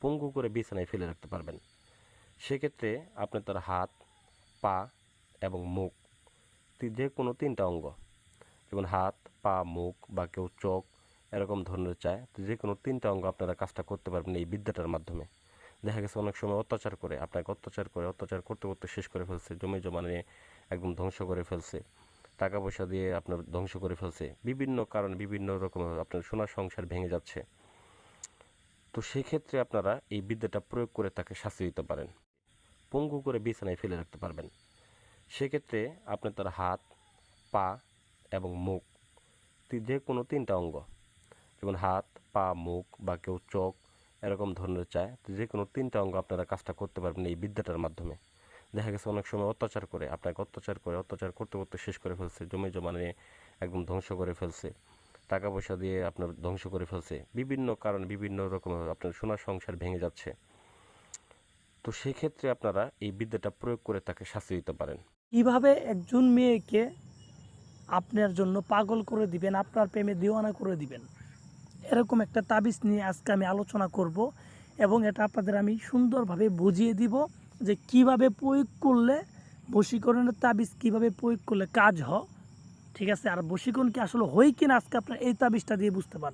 পঙ্গু করে বিছানায় ফেলে রাখতে পারবেন। সেক্ষেত্রে আপনি তার হাত, পা এবং মুখ, যে কোনো 3টা অঙ্গ, যেমন হাত, পা, মুখ বা কেউ চোখ এরকম ধরনের চায়, তো যে কোনো 3টা অঙ্গ আপনারা কাজটা করতে পারবেন এই বিদ্যাটার মাধ্যমে। দেখা গেছে অনেক সময় অত্যাচার করে আপনাকে অত্যাচার করতে করতে শেষ করে ফেলছে, জমি জমা নিয়ে একদম ধ্বংস করে ফেলছে, টাকা পয়সা দিয়ে আপনার ধ্বংস করে ফেলছে, বিভিন্ন কারণে বিভিন্ন রকম আপনার সোনার সংসার ভেঙে যাচ্ছে। তো সেক্ষেত্রে আপনারা এই বিদ্যাটা প্রয়োগ করে তাকে শাস্তি দিতে পারেন, পঙ্গু করে বিছানায় ফেলে রাখতে পারবেন। সেক্ষেত্রে আপনি তার হাত, পা এবং মুখ, যে কোনো 3টা অঙ্গ, যেমন হাত, পা, মুখ বা কেউ চোখ এরকম ধরনের চায়, তো যে কোনো 3টা অঙ্গ আপনারা কাজটা করতে পারবেন এই বিদ্যাটার মাধ্যমে। দেখা গেছে অনেক সময় অত্যাচার করে আপনাকে অত্যাচার করতে করতে শেষ করে ফেলছে, জমি জমা নিয়ে একদম ধ্বংস করে ফেলছে, টাকা পয়সা দিয়ে আপনার ধ্বংস করে ফেলছে, বিভিন্ন কারণে বিভিন্ন রকম আপনার সোনার সংসার ভেঙে যাচ্ছে। তো সেক্ষেত্রে আপনারা এই বিদ্যাটা প্রয়োগ করে তাকে শাস্তি দিতে পারেন। কিভাবে একজন মেয়েকে আপনার জন্য পাগল করে দিবেন, আপনার প্রেমে দিওয়ানা করে দিবেন, এরকম একটা তাবিজ নিয়ে আজকে আমি আলোচনা করব এবং এটা আপনাদের আমি সুন্দরভাবে বুঝিয়ে দিব যে কিভাবে প্রয়োগ করলে বশীকরণের তাবিজ কিভাবে প্রয়োগ করলে কাজ হয়। ঠিক আছে, আর বশীকরণ কি আসলে হয় কিনা আজকে আপনার এই তাবিজটা দিয়ে বুঝতে পারবেন।